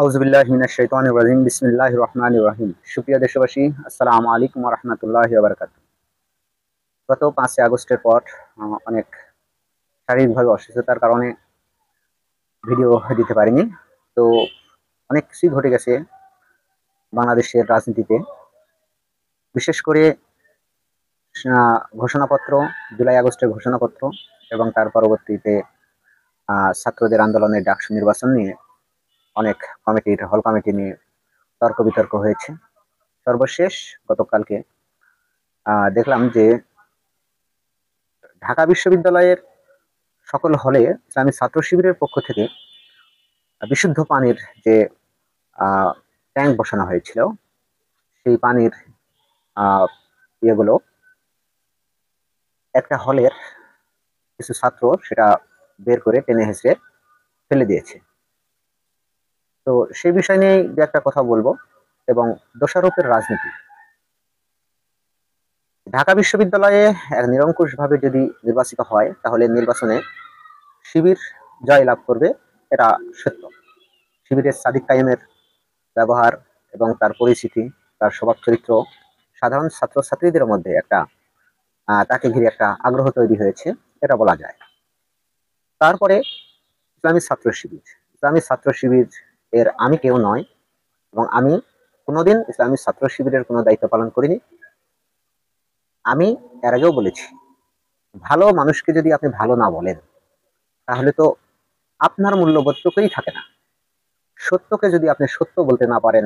আউযুবিল্লাহি মিনাশ শাইতানির রাজিম বিসমিল্লাহির রহমানির রহিম। সুপ্রিয় দেশবাসী, আসসালামু আলাইকুম ওয়া রাহমাতুল্লাহি ওয়া বারাকাতুহু। গত 5 আগস্টের পর অনেক শারীরিকভাবে অসুস্থতার কারণে ভিডিও দিতে পারিনি। তো অনেক কিছুই ঘটে গেছে বাংলাদেশের রাজনীতিতে, বিশেষ করে ঘোষণাপত্র, জুলাই আগস্টের ঘোষণাপত্র এবং তার পরবর্তীতে ছাত্রদের আন্দোলনের ডাকসু নির্বাচন নিয়ে অনেক হল কমিটি নিয়ে তর্ক বিতর্ক হয়েছে। সর্বশেষ গতকালকে দেখলাম যে ঢাকা বিশ্ববিদ্যালয়ের সকল হলে ইসলামী ছাত্র শিবিরের পক্ষ থেকে বিশুদ্ধ পানির যে ট্যাঙ্ক বসানো হয়েছিল, সেই পানির ইয়েগুলো একটা হলের কিছু ছাত্র সেটা বের করে টেনে হেঁচড়ে ফেলে দিয়েছে। তো সেই বিষয় নিয়ে দু একটা কথা বলবো। এবং দোষারোপের রাজনীতি, ঢাকা বিশ্ববিদ্যালয়ে নিরঙ্কুশ ভাবে যদি নির্বাচিত হয় তাহলে নির্বাচনে শিবির জয় লাভ করবে, এটা সত্য। শিবিরের সাদিক কায়েমের ব্যবহার এবং তার পরিচিতি, তার স্বভাব চরিত্র সাধারণ ছাত্রছাত্রীদের মধ্যে একটা তাকে ঘিরে একটা আগ্রহ তৈরি হয়েছে, এটা বলা যায়। তারপরে ইসলামী ছাত্র শিবির এর আমি কেউ নয়, এবং আমি কোনোদিন ইসলামী ছাত্র শিবিরের কোনো দায়িত্ব পালন করিনি। আমি এর আগেও বলেছি, ভালো মানুষকে যদি আপনি ভালো না বলেন তাহলে তো আপনার মূল্যবোধটুকুই থাকে না। সত্যকে যদি আপনি সত্য বলতে না পারেন,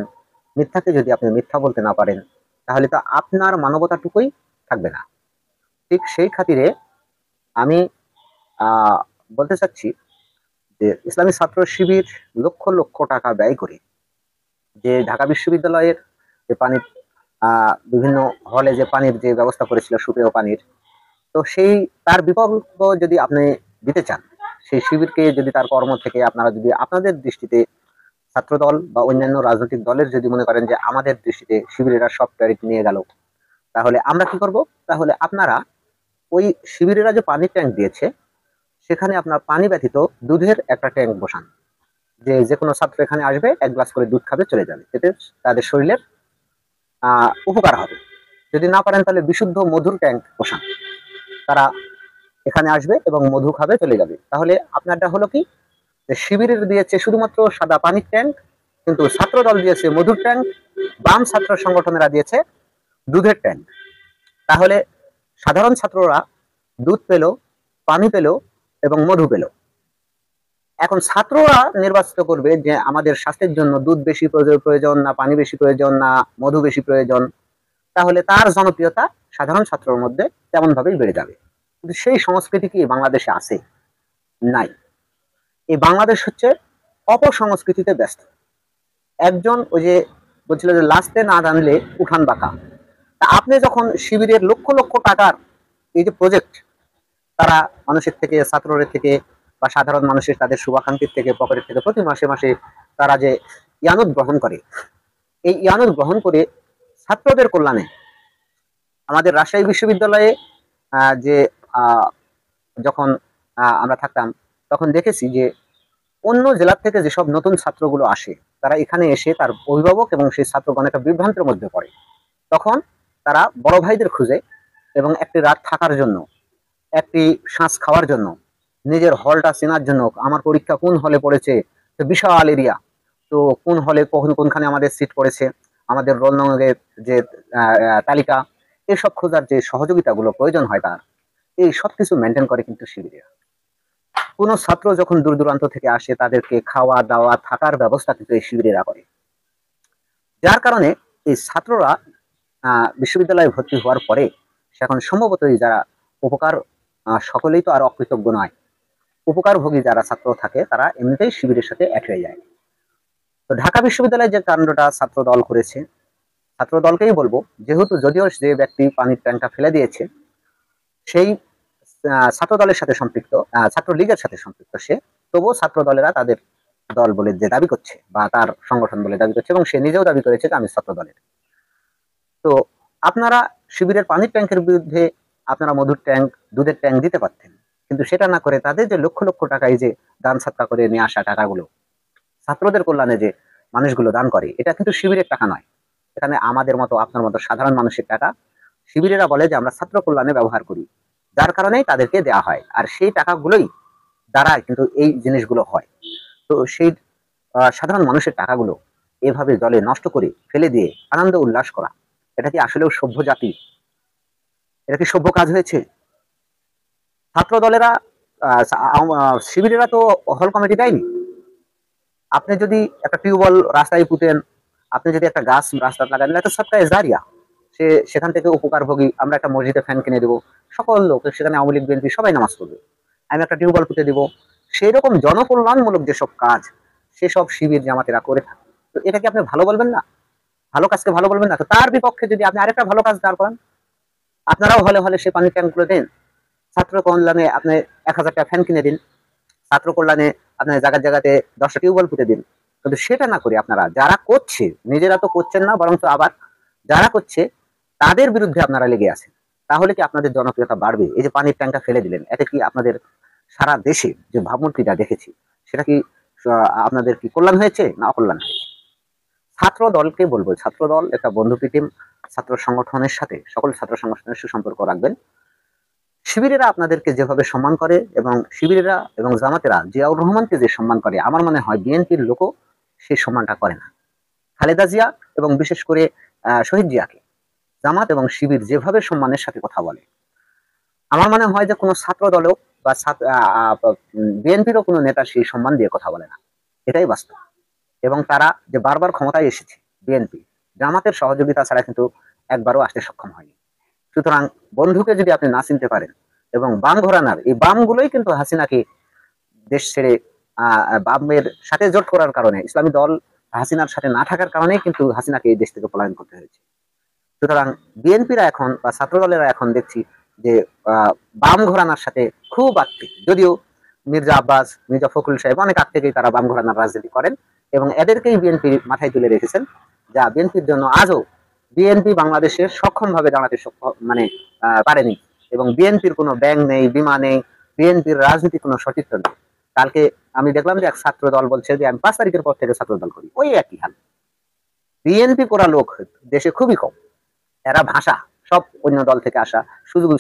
মিথ্যাকে যদি আপনি মিথ্যা বলতে না পারেন, তাহলে তো আপনার মানবতাটুকুই থাকবে না। ঠিক সেই খাতিরে আমি বলতে চাচ্ছি যে ইসলামী ছাত্র শিবির লক্ষ লক্ষ টাকা ব্যয় করে যে ঢাকা বিশ্ববিদ্যালয়ের যে পানির বিভিন্ন হলে যে পানির যে ব্যবস্থা করেছিল, সুপেয় পানির, তো সেই তার বিকল্প যদি আপনি দিতে চান, সেই শিবিরকে যদি তার কর্ম থেকে আপনারা যদি আপনাদের দৃষ্টিতে ছাত্রদল বা অন্যান্য রাজনৈতিক দলের যদি মনে করেন যে আমাদের দৃষ্টিতে শিবিরেরা সব ক্রেডিট নিয়ে গেল, তাহলে আমরা কি করব? তাহলে আপনারা ওই শিবিরেরা যে পানির ট্যাঙ্ক দিয়েছে সেখানে আপনার পানি ব্যতীত দুধের একটা ট্যাঙ্ক বসান, যে যে কোনো ছাত্র এখানে আসবে, এক গ্লাস করে দুধ খাবে, চলে যাবে, এতে তাদের শরীরের উপকার হবে। যদি না পারেন তাহলে বিশুদ্ধ মধুর ট্যাঙ্ক বসান, তারা এখানে আসবে এবং মধু খাবে, চলে যাবে। তাহলে আপনারটা হলো কি, যে শিবিরের দিয়েছে শুধুমাত্র সাদা পানির ট্যাঙ্ক, কিন্তু ছাত্র দল দিয়েছে মধুর ট্যাঙ্ক, বাম ছাত্র সংগঠনেরা দিয়েছে দুধের ট্যাঙ্ক। তাহলে সাধারণ ছাত্ররা দুধ পেল, পানি পেল এবং মধু পেল। এখন ছাত্ররা নির্বাচিত করবে যে আমাদের স্বাস্থ্যের জন্য দুধ বেশি প্রয়োজন না পানি বেশি প্রয়োজন না মধু বেশি প্রয়োজন, তাহলে তার জনপ্রিয়তা সাধারণ ছাত্রের মধ্যে তেমন ভাবেই বেড়ে যাবে। কিন্তু সেই সংস্কৃতি কি বাংলাদেশে আছে? নাই। এই বাংলাদেশ হচ্ছে অপসংস্কৃতিতে ব্যস্ত। একজন ওই যে বলছিল যে লাস্টে না জানলে উঠান বাঁকা। তা আপনি যখন শিবিরের লক্ষ লক্ষ টাকার এই যে প্রজেক্ট, তারা মানুষের থেকে, ছাত্রদের থেকে বা সাধারণ মানুষের তাদের শুভাকাঙ্ক্ষীর থেকে, পকেটের থেকে প্রতি মাসে মাসে তারা যে ইয়ানত গ্রহণ করে, এই ইয়ানত গ্রহণ করে ছাত্রদের কল্যাণে আমাদের রাজশাহী বিশ্ববিদ্যালয়ে যে যখন আমরা থাকতাম তখন দেখেছি যে অন্য জেলার থেকে যেসব নতুন ছাত্রগুলো আসে, তারা এখানে এসে তার অভিভাবক এবং সেই ছাত্রগণ একটা বিভ্রান্তের মধ্যে পড়ে। তখন তারা বড় ভাইদের খুঁজে এবং একটি রাত থাকার জন্য, একটি শ্বাস খাওয়ার জন্য, নিজের হলটা চেনার জন্য, আমার পরীক্ষা কোন হলে পড়েছে, বিশাল এরিয়া, তো কোন হলে কখন কোনখানে আমাদের সিট পড়েছে, আমাদের রোল নম্বরের যে তালিকা, এসব খোঁজার যে সহযোগিতাগুলো প্রয়োজন হয় তার, এই সব কিছু মেনটেন করে কিন্তু শিবিরা। কোনো ছাত্র যখন দূর দূরান্ত থেকে আসে তাদেরকে খাওয়া দাওয়া থাকার ব্যবস্থা কিন্তু এই শিবিরেরা করে। যার কারণে এই ছাত্ররা বিশ্ববিদ্যালয়ে ভর্তি হওয়ার পরে এখন সম্ভবতই যারা উপকার, সকলেই তো আর অকৃতজ্ঞ নয়, উপকারভোগী যারা ছাত্র থাকে তারা এমনিতেই শিবিরের সাথে এক হয়ে যায়। তো ঢাকা বিশ্ববিদ্যালয়ে যে কাণ্ডটা ছাত্র দল করেছে, ছাত্র দলকেই বলবো, যেহেতু যদিও যে ব্যক্তি পানির ট্যাঙ্কটা ফেলে দিয়েছে সেই ছাত্র দলের সাথে সম্পৃক্ত, ছাত্র লীগের সাথে সম্পৃক্ত সে, তবুও ছাত্র দলেরা তাদের দল বলে যে দাবি করছে বা তার সংগঠন বলে দাবি করছে, এবং সে নিজেও দাবি করেছে যে আমি ছাত্র দলের। তো আপনারা শিবিরের পানির ট্যাঙ্কের বিরুদ্ধে আপনারা মধুর ট্যাঙ্ক, দুধের ট্যাঙ্ক দিতে পারতেন, কিন্তু সেটা না করে তাদের যে লক্ষ লক্ষ টাকা, এই যে দান সাদকা করে নিয়ে আসা টাকাগুলো ছাত্রদের কল্যাণে যে মানুষগুলো দান করে, এটা কিন্তু শিবিরের টাকা নয়, এখানে আমাদের মতো আপনার মতো সাধারণ মানুষের টাকা। শিবিরেরা বলে যে আমরা ছাত্র কল্যাণে ব্যবহার করি, যার কারণেই তাদেরকে দেওয়া হয়, আর সেই টাকাগুলোই দ্বারা কিন্তু এই জিনিসগুলো হয়। তো সেই সাধারণ মানুষের টাকাগুলো এভাবে জলে নষ্ট করে ফেলে দিয়ে আনন্দ উল্লাস করা, এটা কি আসলেও সভ্য জাতি? এটা কি সভ্য কাজ হয়েছে? ছাত্র দলেরা শিবিরেরা তো হল কমিটি দেয়নি। আপনি যদি একটা টিউবওয়েল রাস্তায় পুঁতেন, আপনি যদি একটা গাছ রাস্তা লাগান, এটা সবটাই জারিয়া, সে সেখান থেকে উপকারভোগী। আমরা একটা মসজিদে ফ্যান কিনে দেবো, সকল লোক সেখানে আওয়ামী লীগ বিএনপি সবাই নামাজ পড়বে। আমি একটা টিউবওয়েল পুঁতে দিব। সেই রকম জনকল্যাণমূলক যেসব কাজ সেসব শিবির জামাতেরা করে থাকে। তো এটা কি আপনি ভালো বলবেন না? ভালো কাজকে ভালো বলবেন না? তো তার বিপক্ষে যদি আপনি আরেকটা ভালো কাজ দাঁড় করান, আপনারাও হলে হলে সে পানির ট্যাঙ্কগুলো দেন, ছাত্র কল্যাণে আপনি 1000টা ফ্যান কিনে দিন, ছাত্র কল্যাণে আপনার জায়গায় জায়গাতে 10টা টিউবওয়েল পুঁতে দিন। কিন্তু সেটা না করে আপনারা যারা করছে, নিজেরা তো করছেন না, বরং আবার যারা করছে তাদের বিরুদ্ধে আপনারা লেগে আছেন। তাহলে কি আপনাদের জনপ্রিয়তা বাড়বে? এই যে পানির ট্যাঙ্কটা ফেলে দিলেন, এতে কি আপনাদের সারা দেশে যে ভাবমূর্তিটা দেখেছি সেটা কি আপনাদের কি কল্যাণ হয়েছে না অকল্যাণ হয়েছে? ছাত্র দলকে বলবো, ছাত্র দল একটা বন্ধুপ্রীতিম ছাত্র সংগঠনের সাথে সকল ছাত্র সংগঠনের সুসম্পর্ক রাখবেন। শিবিরেরা আপনাদেরকে যেভাবে সম্মান করে এবং শিবিরেরা এবং জামাতেরা জিয়াউর রহমানকে যে সম্মান করে, আমার মনে হয় বিএনপির লোকও সেই সম্মানটা করে না। খালেদা জিয়া এবং বিশেষ করে শহীদ জিয়াকে জামাত এবং শিবির যেভাবে সম্মানের সাথে কথা বলে, আমার মনে হয় যে কোনো ছাত্র দলেও বা বিএনপিরও কোনো নেতা সেই সম্মান দিয়ে কথা বলে না। এটাই বাস্তব। এবং তারা যে বারবার ক্ষমতায় এসেছে, বিএনপি জামাতের সহযোগিতা ছাড়া কিন্তু একবারও আসতে সক্ষম হয়নি। সুতরাং বন্ধুকে যদি আপনি না চিনতে পারেন এবং বাম ঘরানার এই বামগুলোই কিন্তু হাসিনাকে দেশ ছেড়ে বামের সাথে জোট করার কারণে, ইসলামী দল হাসিনার সাথে না থাকার কারণেই কিন্তু হাসিনাকে এই দেশ থেকে পলায়ন করতে হয়েছে। সুতরাং বিএনপিরা এখন বা ছাত্র দলেরা এখন দেখছি যে বাম ঘরানার সাথে খুব আত্মীয়, যদিও মির্জা আব্বাস, মির্জা ফখরুল সাহেব অনেক আগ থেকেই তারা বাম ঘরানার রাজনীতি করেন এবং এদেরকেই বিএনপি মাথায় তুলে রেখেছেন, যা বিএনপির জন্য আজও বিএনপি বাংলাদেশের সক্ষমভাবে দাঁড়াতে মানে পারেনি। এবং বিএনপির কোনো ব্যাংক নেই, বিমা নেই, বিএনপির রাজনীতি কোনো সতীর্থ নেই। কালকে আমি দেখলাম যে এক ছাত্র দল বলছে যে আমি 5 তারিখের পর থেকে ছাত্র দল করি, ওই একই হাল। বিএনপি করা লোক দেশে খুবই কম, এরা ভাষা সব অন্য দল থেকে আসা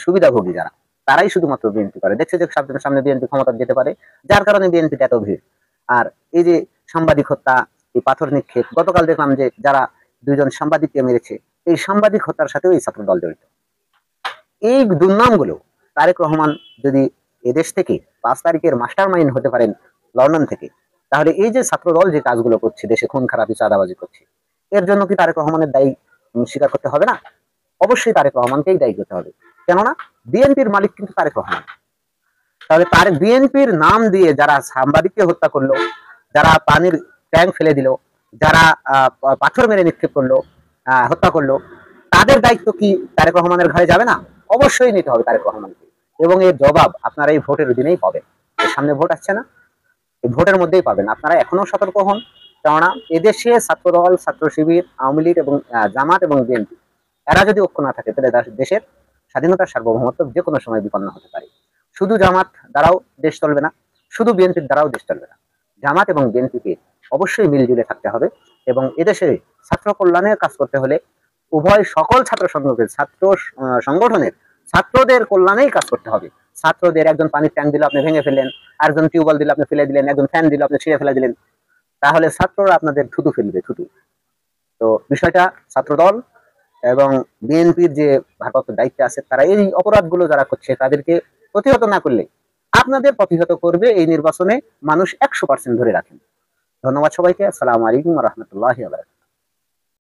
সুবিধাভোগী যারা, তারাই শুধুমাত্র বিএনপি করে। দেখছে যে সামনে বিএনপি ক্ষমতা যেতে পারে, যার কারণে বিএনপি এত ভিড়। আর এই যে সাংবাদিক হত্যা, এই পাথর নিক্ষেপ, গতকাল দেখলাম যে যারা 2 জন সাংবাদিককে মেরেছে, এই সাংবাদিক হত্যার সাথেও এই ছাত্র দল জড়িত। এই দুর্নামগুলো তারেক রহমান যদি এদেশ থেকে 5 তারিখের মাস্টার মাইন্ড হতে পারেন লন্ডন থেকে, তাহলে এই যে ছাত্র দল যে কাজগুলো করছে, দেশে খুন খারাপি চাঁদাবাজি করছে, এর জন্য কি তারেক রহমানের দায়ী স্বীকার করতে হবে না? অবশ্যই তারেক রহমানকেই দায়ী করতে হবে, কেননা বিএনপির মালিক কিন্তু তারেক রহমান। তাহলে তারেক বিএনপির নাম দিয়ে যারা সাংবাদিককে হত্যা করলো, যারা পানির ট্যাঙ্ক ফেলে দিল, যারা পাথর মেরে নিক্ষেপ করলো, হত্যা করলো, তাদের দায়িত্ব কি তারেক রহমানের ঘাড়ে যাবে না? অবশ্যই নিতে হবে তারেক রহমানকে। এবং এর জবাব আপনারা এই ভোটের দিনেই পাবেন। সামনে ভোট আসছে না, এই ভোটের মধ্যেই পাবেন। আপনারা এখনো সতর্ক হন, কেননা এদেশে ছাত্র দল, ছাত্র শিবির, আওয়ামী লীগ এবং জামাত এবং বিএনপি এরা যদি ঐক্য না থাকে, তাহলে দেশের স্বাধীনতার সার্বভৌমত্ব যে কোনো সময় বিপন্ন হতে পারে। শুধু জামাত দ্বারাও দেশ চলবে না, শুধু বিএনপির দ্বারাও দেশ চলবে না। জামাত এবং বিএনপিকে অবশ্যই মিলজুলে থাকতে হবে এবং এদেশে ছাত্র কল্যাণের কাজ করতে হলে উভয় সকল ছাত্র সংগঠনের ছাত্রদের কল্যাণেই কাজ করতে হবে। ছাত্রদের একজন পানির ট্যাঙ্ক দিল আপনি ভেঙে ফেললেন, আরেকজন টিউবওয়েল দিল আপনি ফেলে দিলেন, একজন ফ্যান দিল আপনি ছিঁড়ে ফেলে দিলেন, তাহলে ছাত্ররা আপনাদের থুতু ফেলবে, থুতু। তো বিষয়টা ছাত্রদল এবং বিএনপির যে ভারপ্রাপ্ত দায়িত্বে আছে, তারা এই অপরাধগুলো যারা করছে তাদেরকে প্রতিহত না করলে আপনাদের প্রতিহত করবে এই নির্বাচনে মানুষ 100% ধরে রাখেন। ধন্যবাদ সবাইকে। আসসালামু আলাইকুম ওয়া রাহমাতুল্লাহি ওয়া বারাকাতুহু।